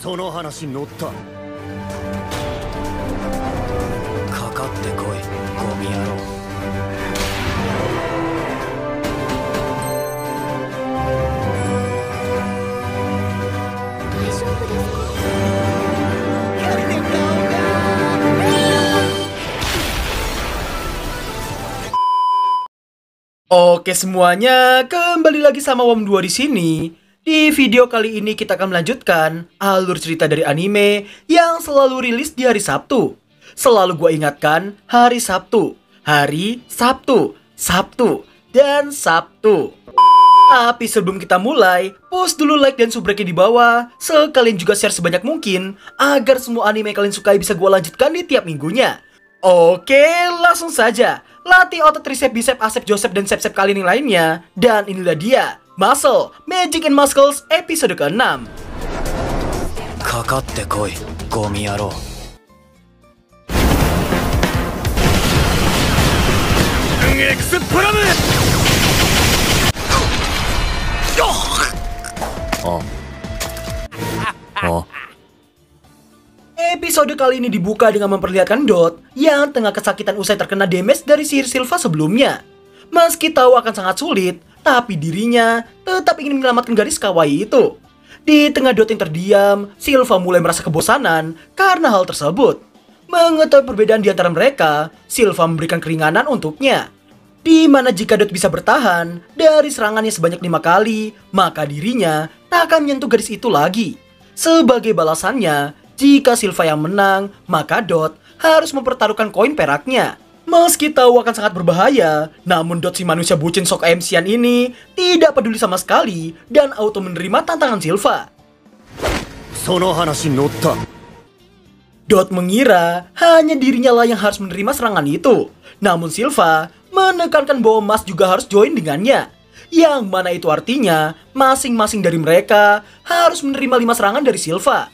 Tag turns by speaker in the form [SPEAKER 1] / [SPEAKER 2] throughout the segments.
[SPEAKER 1] その話に乗った。かかってこい、ゴミ野郎。
[SPEAKER 2] Oke semuanya, kembali lagi sama WOM2 di sini. Di video kali ini kita akan melanjutkan alur cerita dari anime yang selalu rilis di hari Sabtu. Selalu gue ingatkan, hari Sabtu, Sabtu, dan Sabtu. Tapi sebelum kita mulai, post dulu like dan subrek di bawah. Sekalian juga share sebanyak mungkin agar semua anime yang kalian sukai bisa gue lanjutkan di tiap minggunya. Oke, langsung saja. Latih otot tricep, bicep, asep, josep, dan sep-sep kalian yang lainnya. Dan inilah dia, Muscle, Magic and Muscles episode ke-6.
[SPEAKER 1] Kakatte koi, gomi yaro. Explode! Oh.
[SPEAKER 2] Episode kali ini dibuka dengan memperlihatkan Dot yang tengah kesakitan usai terkena damage dari sihir Silva sebelumnya. Meski tahu akan sangat sulit, tapi dirinya tetap ingin menyelamatkan gadis kawaii itu. Di tengah Dot yang terdiam, Silva mulai merasa kebosanan karena hal tersebut. Mengetahui perbedaan di antara mereka, Silva memberikan keringanan untuknya. Di mana jika Dot bisa bertahan dari serangannya sebanyak 5 kali, maka dirinya tak akan menyentuh gadis itu lagi. Sebagai balasannya, jika Silva yang menang, maka Dot harus mempertaruhkan koin peraknya. Meski tahu akan sangat berbahaya, namun Dot si manusia bucin sok MC-an ini tidak peduli sama sekali dan auto menerima tantangan Silva.
[SPEAKER 1] Sono hanashi ni notta.
[SPEAKER 2] Dot mengira hanya dirinya lah yang harus menerima serangan itu. Namun Silva menekankan bahwa Mas juga harus join dengannya. Yang mana itu artinya masing-masing dari mereka harus menerima 5 serangan dari Silva.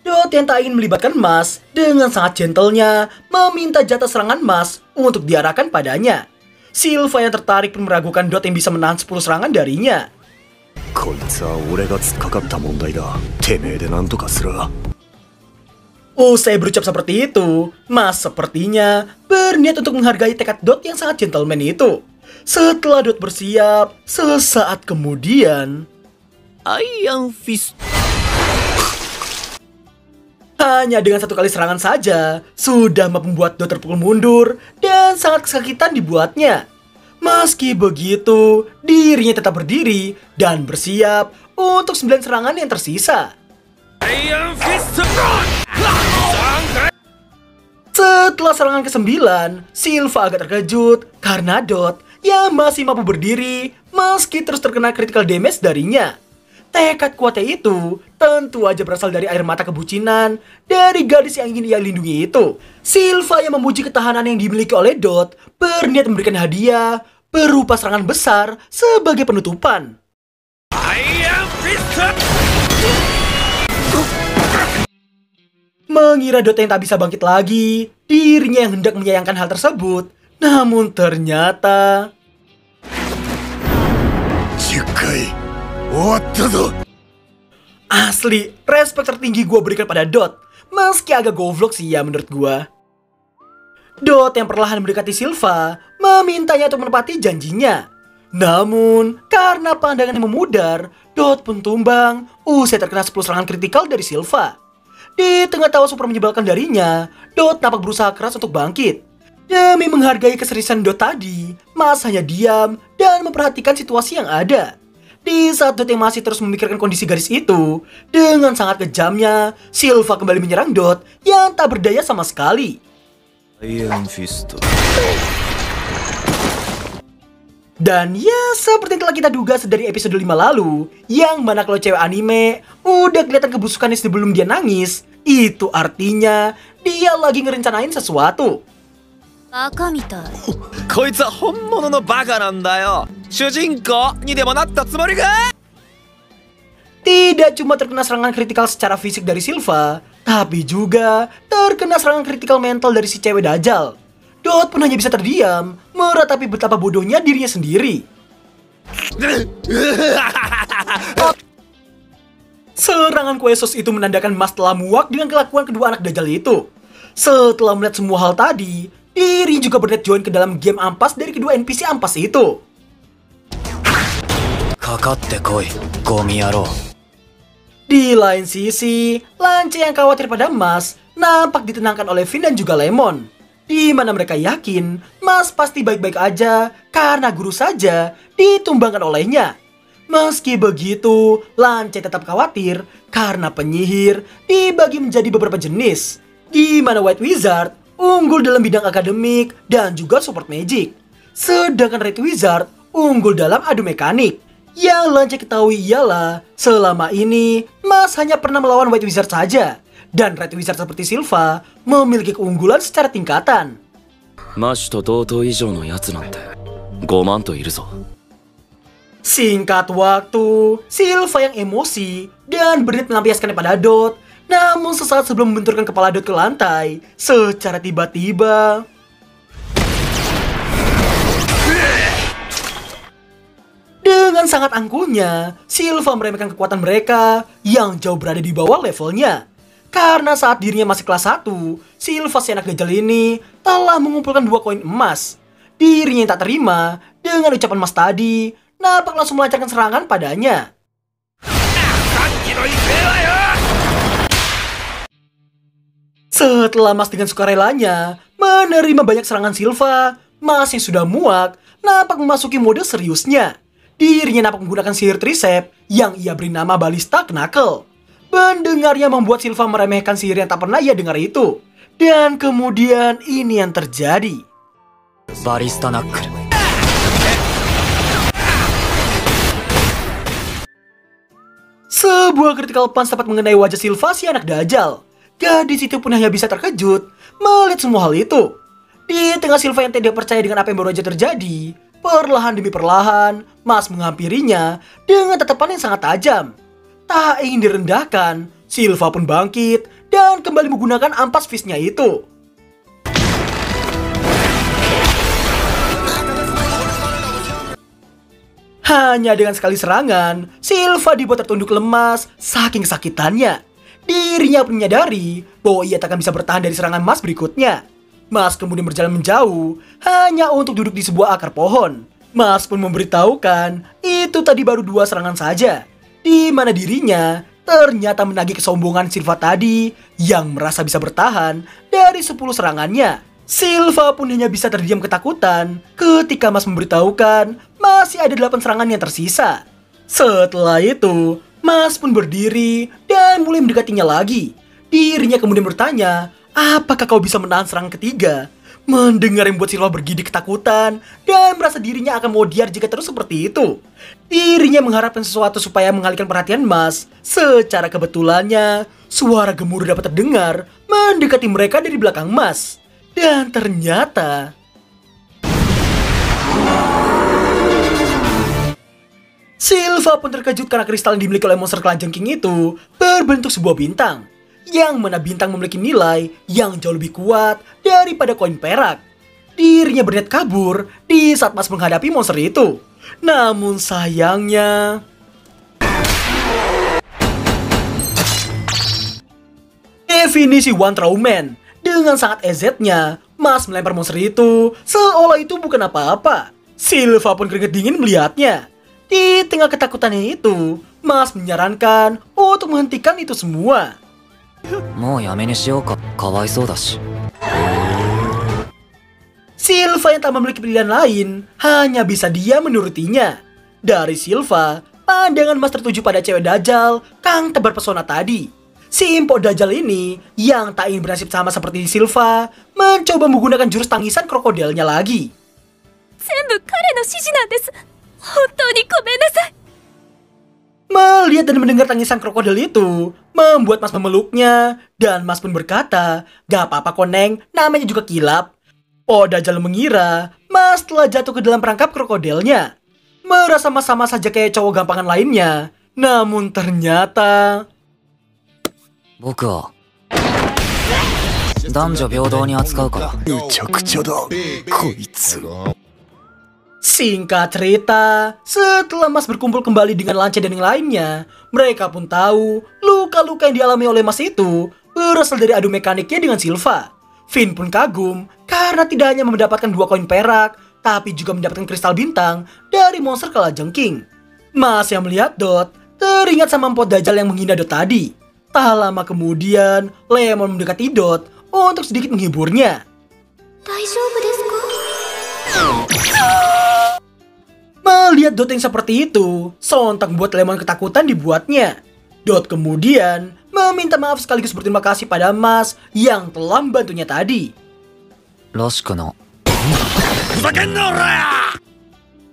[SPEAKER 2] Dot yang tak ingin melibatkan Mas dengan sangat gentlenya meminta jatah serangan Mas untuk diarahkan padanya. Silva yang tertarik pun meragukan Dot yang bisa menahan 10 serangan darinya. Usai berucap seperti itu, Mas sepertinya berniat untuk menghargai tekad Dot yang sangat gentleman itu. Setelah Dot bersiap, sesaat kemudian
[SPEAKER 1] Iron Fist.
[SPEAKER 2] hanya dengan 1 kali serangan saja, sudah membuat Dot terpukul mundur dan sangat kesakitan dibuatnya. Meski begitu, dirinya tetap berdiri dan bersiap untuk 9 serangan yang tersisa. Setelah serangan ke-9, Silva agak terkejut karena Dot yang masih mampu berdiri meski terus terkena critical damage darinya. Tekad kuatnya itu tentu aja berasal dari air mata kebucinan dari gadis yang ingin ia lindungi itu. Silva yang memuji ketahanan yang dimiliki oleh Dot berniat memberikan hadiah berupa serangan besar sebagai penutupan. Mengira Dot yang tak bisa bangkit lagi, dirinya yang hendak menyayangkan hal tersebut, namun ternyata asli, respect tertinggi gue berikan pada Dot. Meski agak goblok sih ya menurut gue. Dot yang perlahan mendekati Silva memintanya untuk menepati janjinya. Namun, karena pandangannya memudar, Dot pun tumbang usai terkena 10 serangan kritikal dari Silva. Di tengah tawa super menyebalkan darinya, Dot nampak berusaha keras untuk bangkit. Demi menghargai keseriusan Dot tadi, Mas hanya diam dan memperhatikan situasi yang ada. Di saat Dot yang masih terus memikirkan kondisi gadis itu, dengan sangat kejamnya, Silva kembali menyerang Dot yang tak berdaya sama sekali.
[SPEAKER 1] Iron Fist.
[SPEAKER 2] Dan ya, seperti yang telah kita duga dari episode 5 lalu, yang mana kalau cewek anime udah kelihatan kebusukannya sebelum dia nangis, itu artinya dia lagi ngerencanain sesuatu.
[SPEAKER 1] Baka mitai. Koitsu wa honmono no baka nanda yo. Shujinkou ni demo natta tsumori ga?
[SPEAKER 2] Tidak cuma terkena serangan kritikal secara fisik dari Silva, tapi juga terkena serangan kritikal mental dari si cewek Dajjal. Dot pun hanya bisa terdiam, meratapi betapa bodohnya dirinya sendiri. Serangan Kuesos itu menandakan Mas telah muak dengan kelakuan kedua anak Dajjal itu. Setelah melihat semua hal tadi, dirinya juga berniat join ke dalam game ampas dari kedua NPC ampas itu.
[SPEAKER 1] Kakatte koi, gomi yaro.
[SPEAKER 2] Di lain sisi, Lance yang khawatir pada Mas nampak ditenangkan oleh Vin dan juga Lemon, di mana mereka yakin Mas pasti baik-baik aja karena guru saja ditumbangkan olehnya. Meski begitu, Lance tetap khawatir karena penyihir dibagi menjadi beberapa jenis, di mana White Wizard unggul dalam bidang akademik dan juga support magic, sedangkan Red Wizard unggul dalam adu mekanik. Yang Lance ketahui ialah selama ini Mas hanya pernah melawan White Wizard saja, dan Red Wizard seperti Silva memiliki keunggulan secara tingkatan.
[SPEAKER 1] マシュと同等以上のやつなんて5万といるぞ。
[SPEAKER 2] Singkat waktu, Silva yang emosi dan berniat melampiaskannya pada Dot. Namun sesaat sebelum membenturkan kepala Dot ke lantai, secara tiba-tiba dengan sangat angkuhnya, Silva meremehkan kekuatan mereka yang jauh berada di bawah levelnya. Karena saat dirinya masih kelas 1, Silva si anak Dajjal ini telah mengumpulkan 2 koin emas. Dirinya yang tak terima dengan ucapan Mas tadi, nampak langsung melancarkan serangan padanya. Setelah Mas dengan sukarelanya menerima banyak serangan Silva, Mas yang sudah muak nampak memasuki mode seriusnya. Dirinya nampak menggunakan sihir Tricep yang ia beri nama Balista Knuckle. Pendengarnya membuat Silva meremehkan sihir yang tak pernah ia dengar itu. Dan kemudian ini yang terjadi.
[SPEAKER 1] Balista Knuckle.
[SPEAKER 2] Sebuah critical punch tepat mengenai wajah Silva si anak Dajjal. Gadis itu pun hanya bisa terkejut melihat semua hal itu. Di tengah Silva yang tidak percaya dengan apa yang baru saja terjadi, perlahan demi perlahan, Mas menghampirinya dengan tatapan yang sangat tajam. Tak ingin direndahkan, Silva pun bangkit dan kembali menggunakan ampas fistnya itu. Hanya dengan sekali serangan, Silva dibuat tertunduk lemas saking kesakitannya. Dirinya pun menyadari bahwa ia tak akan bisa bertahan dari serangan Mas berikutnya. Mas kemudian berjalan menjauh hanya untuk duduk di sebuah akar pohon. Mas pun memberitahukan itu tadi baru 2 serangan saja, di mana dirinya ternyata menagih kesombongan Silva tadi yang merasa bisa bertahan dari 10 serangannya. Silva pun hanya bisa terdiam ketakutan ketika Mas memberitahukan masih ada 8 serangan yang tersisa. Setelah itu, Mas pun berdiri dan mulai mendekatinya lagi. Dirinya kemudian bertanya, apakah kau bisa menahan serangan ketiga? Mendengar yang membuat Silva bergidik ketakutan dan merasa dirinya akan mau diar jika terus seperti itu. Dirinya mengharapkan sesuatu supaya mengalihkan perhatian Mas. Secara kebetulannya, suara gemuruh dapat terdengar mendekati mereka dari belakang Mas. Dan ternyata Silva pun terkejut karena kristal yang dimiliki oleh monster kalajengking itu berbentuk sebuah bintang, yang mana bintang memiliki nilai yang jauh lebih kuat daripada koin perak. Dirinya berniat kabur di saat Mas menghadapi monster itu. Namun sayangnya definisi One True Man. Dengan sangat EZ-nya, Mas melempar monster itu seolah itu bukan apa-apa. Silva pun keringet dingin melihatnya. Di tengah ketakutannya itu, Mas menyarankan untuk menghentikan itu semua. Silva yang tak memiliki pilihan lain hanya bisa diam menurutinya. Dari Silva, pandangan Mas tertuju pada cewek Dajjal Kang tebar pesona tadi. Si Impok Dajjal ini yang tak ingin bernasib sama seperti Silva mencoba menggunakan jurus tangisan krokodilnya lagi. Melihat dan mendengar tangisan krokodil itu membuat Mas memeluknya, dan Mas pun berkata, gak apa-apa koneng, namanya juga kilap. Oh, Dajjal mengira Mas telah jatuh ke dalam perangkap krokodilnya. Merasa Mas sama saja kayak cowok gampangan lainnya. Namun ternyata Singkat cerita, setelah Mas berkumpul kembali dengan Lance dan yang lainnya, mereka pun tahu luka-luka yang dialami oleh Mas itu berasal dari adu mekaniknya dengan Silva. Finn pun kagum karena tidak hanya mendapatkan 2 koin perak, tapi juga mendapatkan kristal bintang dari monster kalajengking. Mas yang melihat Dot teringat sama Empot Dajjal yang menghina Dot tadi. Tak lama kemudian, Lemon mendekati Dot untuk sedikit menghiburnya. Melihat Dot yang seperti itu, sontak membuat Lemon ketakutan dibuatnya. Dot kemudian meminta maaf sekaligus berterima kasih pada Mas yang telah membantunya tadi.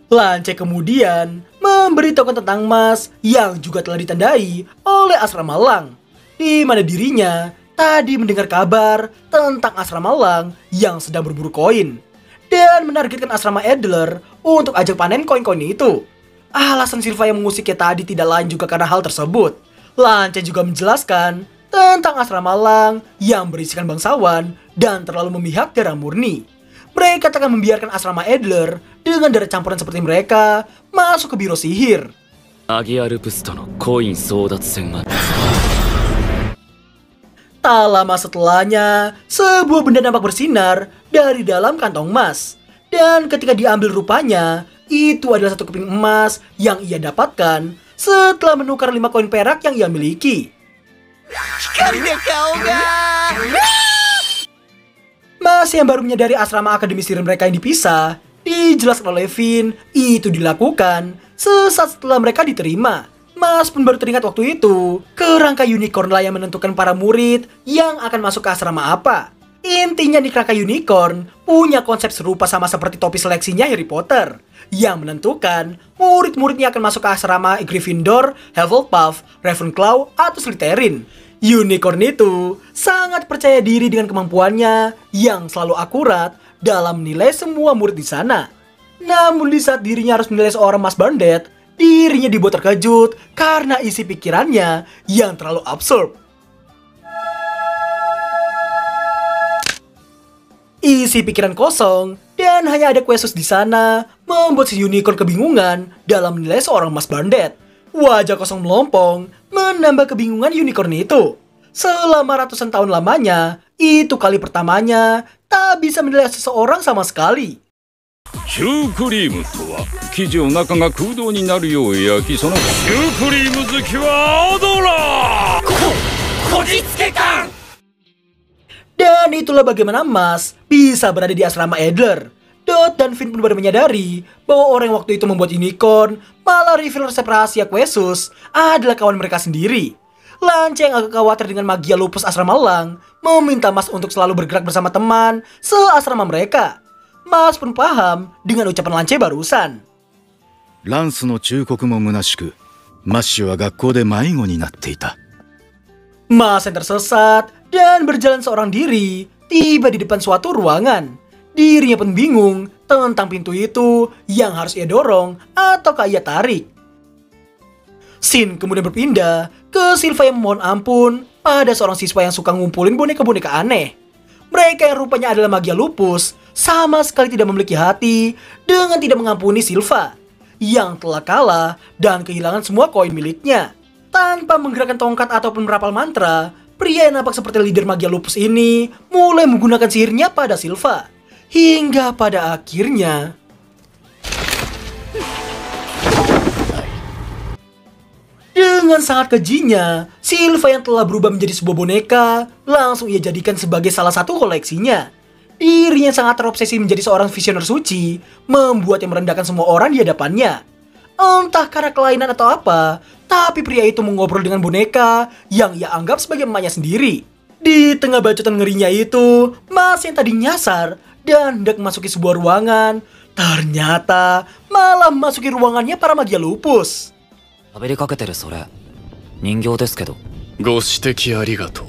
[SPEAKER 2] Lance kemudian memberitahukan tentang Mas yang juga telah ditandai oleh asrama Lang, di mana dirinya tadi mendengar kabar tentang asrama Lang yang sedang berburu koin dan menargetkan asrama Adler untuk ajak panen koin-koin itu. Alasan Silva yang mengusiknya tadi tidak lain juga karena hal tersebut. Lance juga menjelaskan tentang asrama Lang yang berisikan bangsawan dan terlalu memihak darah murni. Mereka tak akan membiarkan asrama Adler dengan darah campuran seperti mereka masuk ke biro sihir. Tak lama setelahnya, sebuah benda nampak bersinar dari dalam kantong Mas. Dan ketika diambil rupanya, itu adalah satu keping emas yang ia dapatkan setelah menukar 5 koin perak yang ia miliki. Mas yang baru menyadari asrama akademi sihir mereka yang dipisah, dijelaskan oleh Finn, itu dilakukan sesaat setelah mereka diterima. Mas pun baru teringat waktu itu, kerangka unicorn lah yang menentukan para murid yang akan masuk ke asrama apa. Intinya nih kerangka unicorn punya konsep serupa sama seperti topi seleksinya Harry Potter, yang menentukan murid-muridnya akan masuk ke asrama Gryffindor, Hufflepuff, Ravenclaw, atau Slytherin. Unicorn itu sangat percaya diri dengan kemampuannya yang selalu akurat dalam menilai semua murid di sana. Namun di saat dirinya harus menilai seorang Mas Bandit, dirinya dibuat terkejut karena isi pikirannya yang terlalu absurd. Isi pikiran kosong dan hanya ada Quesus di sana membuat si unicorn kebingungan dalam menilai seorang Mas Bandit. Wajah kosong melompong menambah kebingungan unicorn itu. Selama ratusan tahun lamanya, itu kali pertamanya tak bisa menilai seseorang sama sekali.
[SPEAKER 3] シュークリームとは生地を中が空洞になるよう焼きそのシュークリーム好きはアドラーこじつけ感
[SPEAKER 2] Dan itulah bagaimana Mas bisa berada di asrama Adler. Dot dan Finn pun baru menyadari bahwa orang yang waktu itu membuat unicorn malah reveal resep rahasia Quesus adalah kawan mereka sendiri. Lance yang agak khawatir dengan magia lupus asrama Lang meminta Mas untuk selalu bergerak bersama teman seasrama mereka. Mas pun paham dengan ucapan Lance barusan.
[SPEAKER 4] ランスの忠告も虚しく、マッシュは学校で迷子になっていた。
[SPEAKER 2] Mas yang tersesat dan berjalan seorang diri tiba di depan suatu ruangan. Dirinya pun bingung tentang pintu itu yang harus ia dorong ataukah ia tarik. Scene kemudian berpindah ke Silva yang memohon ampun pada seorang siswa yang suka ngumpulin boneka-boneka aneh. Mereka yang rupanya adalah magia lupus sama sekali tidak memiliki hati dengan tidak mengampuni Silva yang telah kalah dan kehilangan semua koin miliknya. Tanpa menggerakkan tongkat ataupun merapal mantra, pria yang nampak seperti leader magia lupus ini mulai menggunakan sihirnya pada Silva. Hingga pada akhirnya dengan sangat kejinya, Silva yang telah berubah menjadi sebuah boneka langsung ia jadikan sebagai salah satu koleksinya. Dirinya sangat terobsesi menjadi seorang visioner suci, membuat yang merendahkan semua orang di hadapannya. Entah karena kelainan atau apa, tapi pria itu mengobrol dengan boneka yang ia anggap sebagai emaknya sendiri. Di tengah bacotan ngerinya itu, Mas yang tadi nyasar dan hendak memasuki sebuah ruangan, ternyata malah memasuki ruangannya para magia lupus.
[SPEAKER 5] 喋りかけてるそれ人形ですけど
[SPEAKER 3] ご指摘ありがとう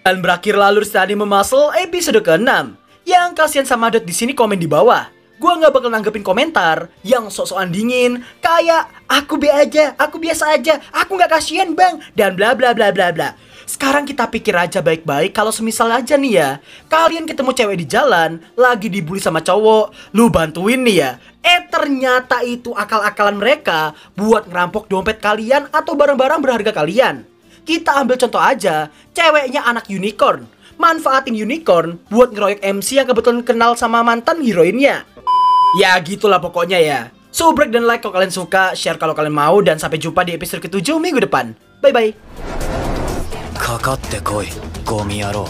[SPEAKER 2] Dan berakhir lalu Study Memuscle episode ke-6. Yang kasihan sama Dot di sini komen di bawah. Gua nggak bakal nanggepin komentar yang sok-sokan dingin kayak aku be aja, aku biasa aja, aku nggak kasihan bang, dan bla bla bla bla bla. Sekarang kita pikir aja baik-baik kalau semisal aja nih ya, kalian ketemu cewek di jalan, lagi dibully sama cowok, lu bantuin nih ya. Ternyata itu akal-akalan mereka buat ngerampok dompet kalian atau barang-barang berharga kalian. Kita ambil contoh aja, ceweknya anak unicorn. Manfaatin unicorn buat ngeroyok MC yang kebetulan kenal sama mantan heroinnya. Ya gitulah pokoknya ya. Subrek dan like kalau kalian suka, share kalau kalian mau, dan sampai jumpa di episode ke-7 minggu depan. Bye-bye.
[SPEAKER 5] かかってこいゴミ野郎